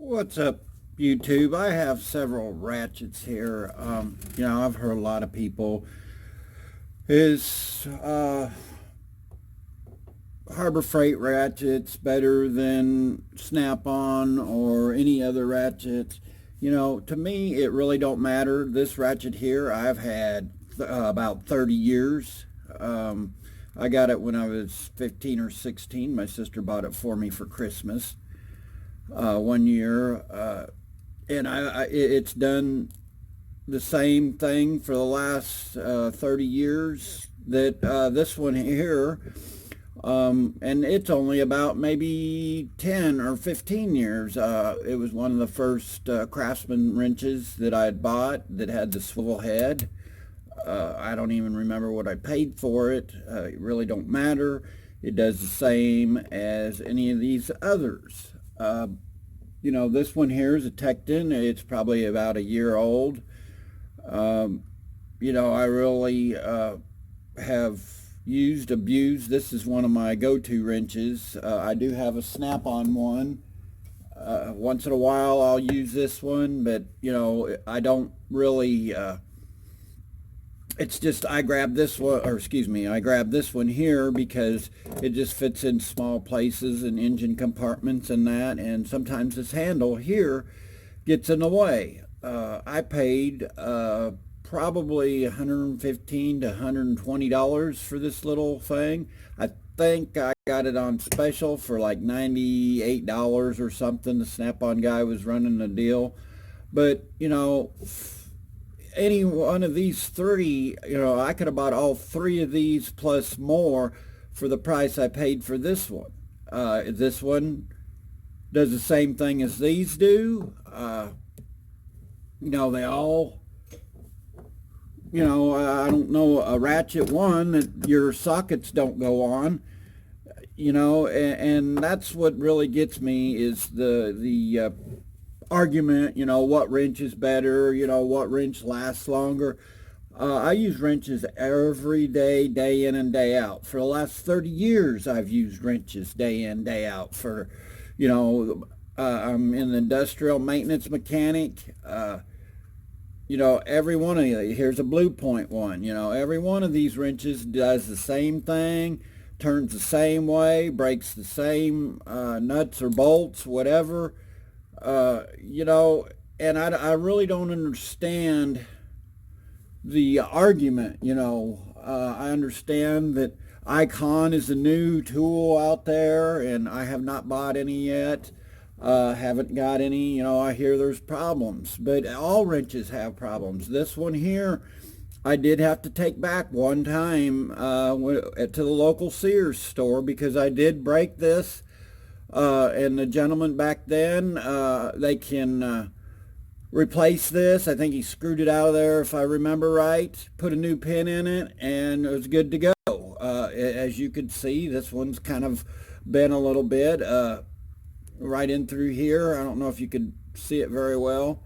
What's up, YouTube? I have several ratchets here. I've heard a lot of people is Harbor Freight ratchets better than Snap-on or any other ratchets. To me, it really don't matter. This ratchet here, I've had about 30 years. I got it when I was 15 or 16. My sister bought it for me for Christmas one year, and it's done the same thing for the last 30 years that this one here, and it's only about maybe 10 or 15 years. It was one of the first Craftsman wrenches that I had bought that had the swivel head. I don't even remember what I paid for it. It really don't matter. It does the same as any of these others. This one here is a Tecton. It's probably about a year old. I really have abused. This is one of my go-to wrenches. I do have a Snap-on one. Once in a while I'll use this one, but I don't really it's just I grabbed this one, or excuse me, I grabbed this one here because it just fits in small places and engine compartments and that, and sometimes this handle here gets in the way. I paid probably $115 to $120 for this little thing. I think I got it on special for like $98 or something. The Snap-on guy was running a deal. But, any one of these three, I could have bought all three of these plus more for the price I paid for this one. This one does the same thing as these do. They all, I don't know, a ratchet one that your sockets don't go on, and that's what really gets me is the argument, what wrench is better, what wrench lasts longer. I use wrenches every day, day in and day out. For the last 30 years, I've used wrenches day in, day out. I'm an industrial maintenance mechanic. Every one of these, here's a Blue Point one, every one of these wrenches does the same thing, turns the same way, breaks the same nuts or bolts, whatever. And I really don't understand the argument. I understand that Icon is a new tool out there, and I have not bought any yet. Haven't got any. I hear there's problems, but all wrenches have problems. This one here, I did have to take back one time to the local Sears store because I did break this. And the gentleman back then, they can replace this. I think he screwed it out of there, if I remember right, put a new pin in it, and it was good to go. As you can see, this one's kind of bent a little bit right in through here. I don't know if you could see it very well.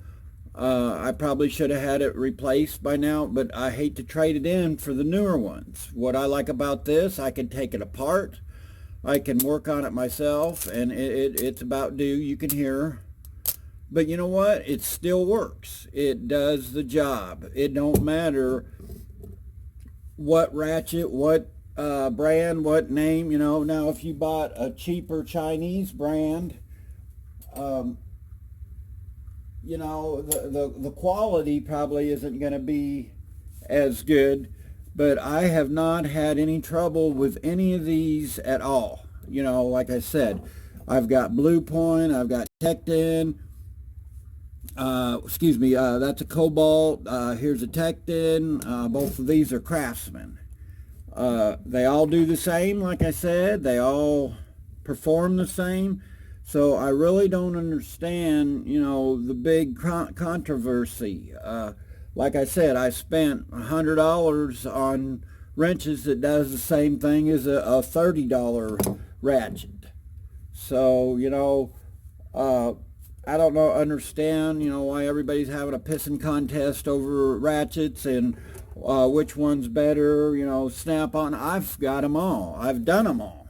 I probably should have had it replaced by now, but I hate to trade it in for the newer ones. What I like about this, I can take it apart. I can work on it myself, and it's about due. You can hear. But you know what? It still works. It does the job. It don't matter what ratchet, what brand, what name. Now if you bought a cheaper Chinese brand, the quality probably isn't going to be as good. But I have not had any trouble with any of these at all. Like I said, I've got Blue Point, I've got Tecton. That's a Cobalt. Here's a Tecton. Both of these are Craftsman. They all do the same, like I said. They all perform the same. So I really don't understand, the big controversy. Like I said, I spent $100 on wrenches that does the same thing as a $30 ratchet. So, I don't understand, why everybody's having a pissing contest over ratchets and which one's better, Snap-on. I've got them all. I've done them all.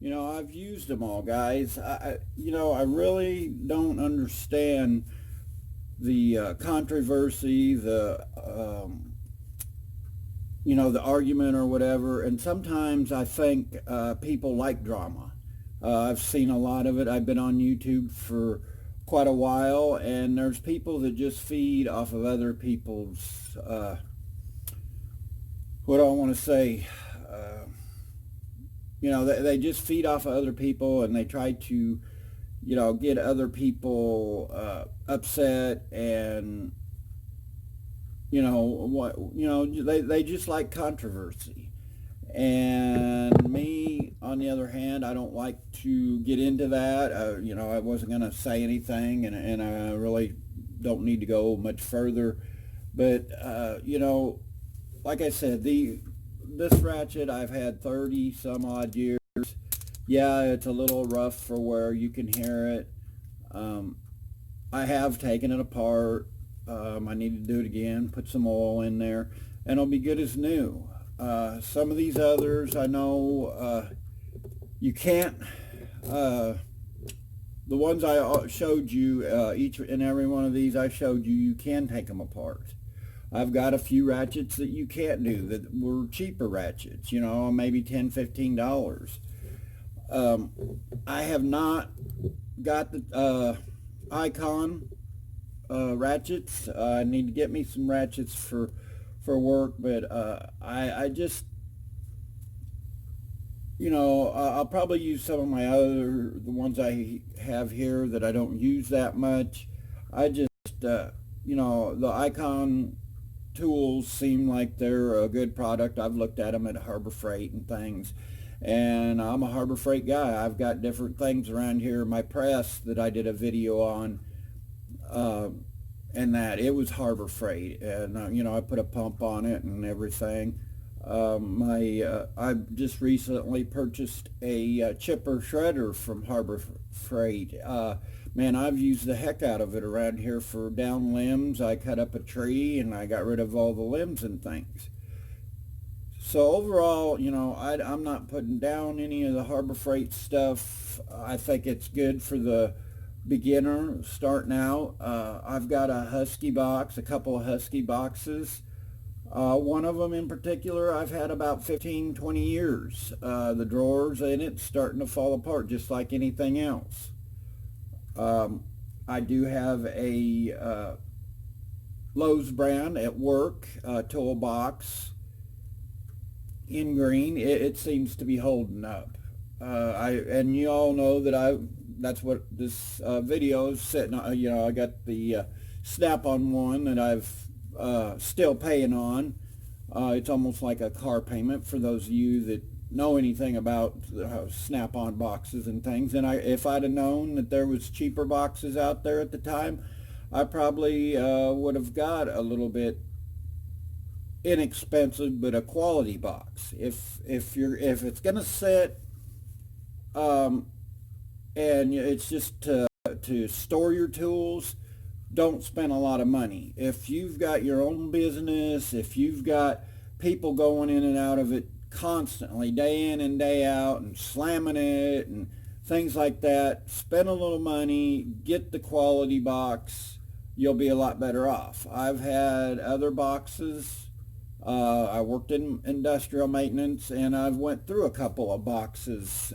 I've used them all, guys. I really don't understand the controversy, the argument or whatever. And sometimes I think people like drama. I've seen a lot of it. I've been on YouTube for quite a while, and there's people that just feed off of other people's, what do I want to say? Uh, they just feed off of other people, and they try to, get other people upset, and they just like controversy. And me, on the other hand, I don't like to get into that. I wasn't going to say anything, and I really don't need to go much further. But like I said, this ratchet I've had 30 some odd years. Yeah, it's a little rough for where you can hear it. Um, I have taken it apart. I need to do it again, put some oil in there, and it'll be good as new. Some of these others, I know you can't. The ones I showed you, each and every one of these I showed you, you can take them apart. I've got a few ratchets that you can't do that were cheaper ratchets, maybe $10, $15. I have not got the Icon ratchets. I need to get me some ratchets for work, but I just, I'll probably use some of the ones I have here that I don't use that much. I just, the Icon tools seem like they're a good product. I've looked at them at Harbor Freight and things, and I'm a Harbor Freight guy. I've got different things around here. My press that I did a video on, and that it was Harbor Freight, and I put a pump on it and everything. I just recently purchased a chipper shredder from Harbor Freight. Man, I've used the heck out of it around here for down limbs. I cut up a tree and I got rid of all the limbs and things. So overall, I'm not putting down any of the Harbor Freight stuff. I think it's good for the beginner starting out. I've got a couple of Husky boxes. One of them in particular I've had about 15, 20 years. The drawers in it starting to fall apart just like anything else. I do have a Lowe's brand at work toolbox in green. It seems to be holding up. And you all know that that's what this video is sitting on. I got the Snap-on one that I've still paying on. It's almost like a car payment for those of you that know anything about Snap-on boxes and things. And if I'd have known that there was cheaper boxes out there at the time, I probably would have got a little bit inexpensive but a quality box. If it's gonna sit and it's just to store your tools, don't spend a lot of money. If you've got your own business, if you've got people going in and out of it constantly, day in and day out, and slamming it and things like that, spend a little money, get the quality box, you'll be a lot better off. I've had other boxes. I worked in industrial maintenance, and I've went through a couple of boxes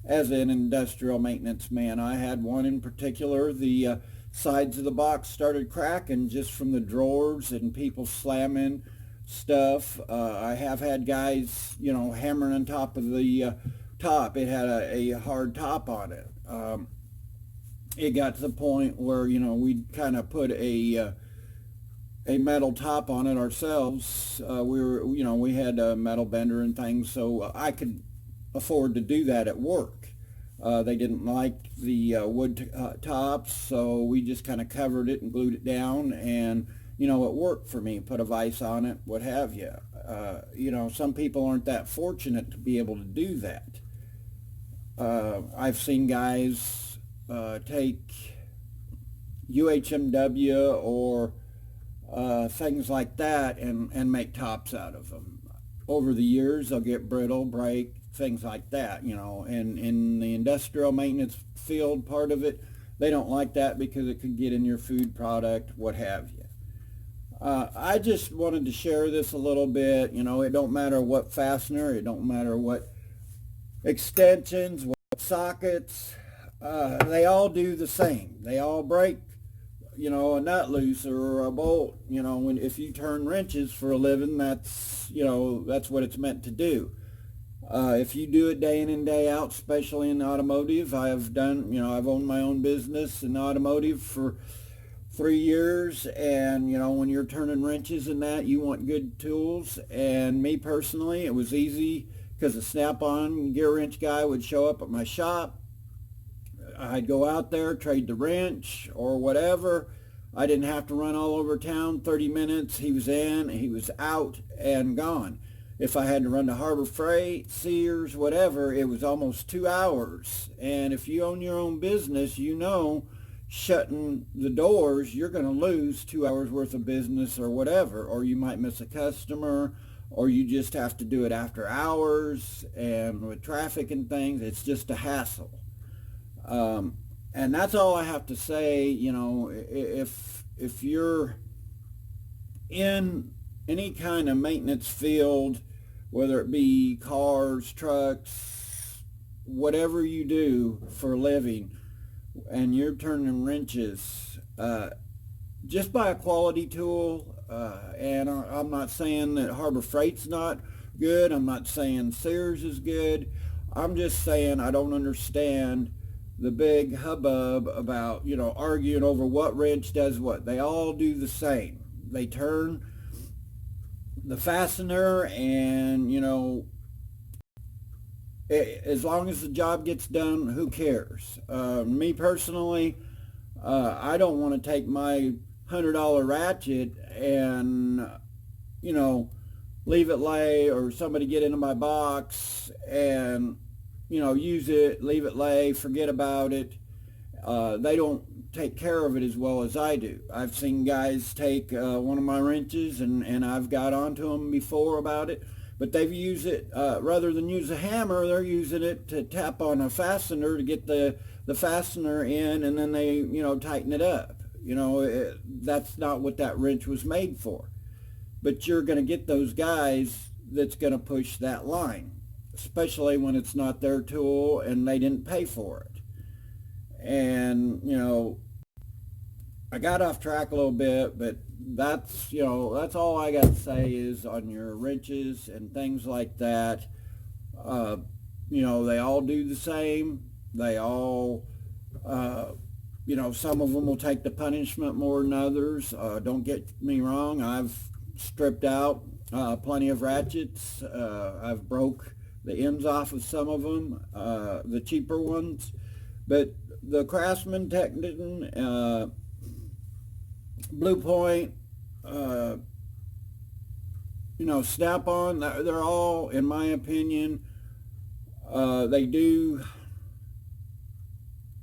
as an industrial maintenance man. I had one in particular, the sides of the box started cracking just from the drawers and people slamming stuff. I have had guys, hammering on top of the top. It had a hard top on it. It got to the point where, we kind of put a metal top on it ourselves. We had a metal bender and things, so I could afford to do that at work. They didn't like the wood tops, so we just kind of covered it and glued it down, and it worked for me. Put a vise on it, what have you. Some people aren't that fortunate to be able to do that. I've seen guys take UHMW or things like that and make tops out of them. Over the years, they'll get brittle, break, things like that, you know. And in the industrial maintenance field part of it, they don't like that because it could get in your food product, what have you. I just wanted to share this a little bit. You know, it don't matter what fastener, it don't matter what extensions, what sockets, they all do the same. They all break, you know, a nut loose or a bolt. You know, if you turn wrenches for a living, that's, you know, that's what it's meant to do. If you do it day in and day out, especially in automotive, I've done, you know, I've owned my own business in automotive for 3 years, and you know, when you're turning wrenches and that, you want good tools. And me personally, it was easy because the Snap-on gear wrench guy would show up at my shop. I'd go out there, trade the wrench or whatever. I didn't have to run all over town. 30 minutes, he was in, he was out and gone. If I had to run to Harbor Freight, Sears, whatever, it was almost 2 hours. And if you own your own business, you know, shutting the doors, you're going to lose 2 hours worth of business or whatever, or you might miss a customer, or you just have to do it after hours, and with traffic and things, it's just a hassle. And that's all I have to say. You know, if you're in any kind of maintenance field, whether it be cars, trucks, whatever you do for a living, and you're turning wrenches, just buy a quality tool. And I'm not saying that Harbor Freight's not good. I'm not saying Sears is good. I'm just saying I don't understand the big hubbub about, you know, arguing over what wrench does what. They all do the same. They turn the fastener, and, you know, as long as the job gets done, who cares? Me personally, I don't want to take my $100 ratchet and, you know, leave it lay, or somebody get into my box and, you know, use it, leave it lay, forget about it. They don't take care of it as well as I do. I've seen guys take one of my wrenches, and I've got onto them before about it, but they've used it, rather than use a hammer, they're using it to tap on a fastener to get the fastener in, and then they, you know, tighten it up. You know, that's not what that wrench was made for. But you're going to get those guys that's going to push that line, especially when it's not their tool and they didn't pay for it. And, you know, I got off track a little bit, but that's, you know, that's all I got to say is on your wrenches and things like that. You know, they all do the same. They all, you know, some of them will take the punishment more than others. Don't get me wrong. I've stripped out plenty of ratchets. I've broke the ends off of some of them, the cheaper ones. But the Craftsman, Technician, Blue Point, you know, Snap-on, they're all, in my opinion, they do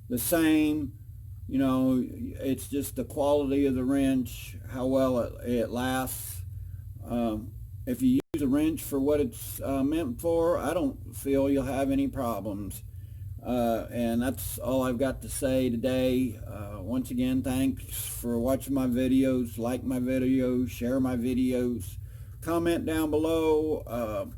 the same. You know, it's just the quality of the wrench, how well it lasts. If you use a wrench for what it's meant for, I don't feel you'll have any problems. And that's all I've got to say today. Once again, thanks for watching my videos. Like my videos, share my videos, comment down below.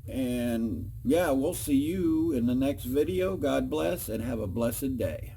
And yeah, we'll see you in the next video. God bless, and have a blessed day.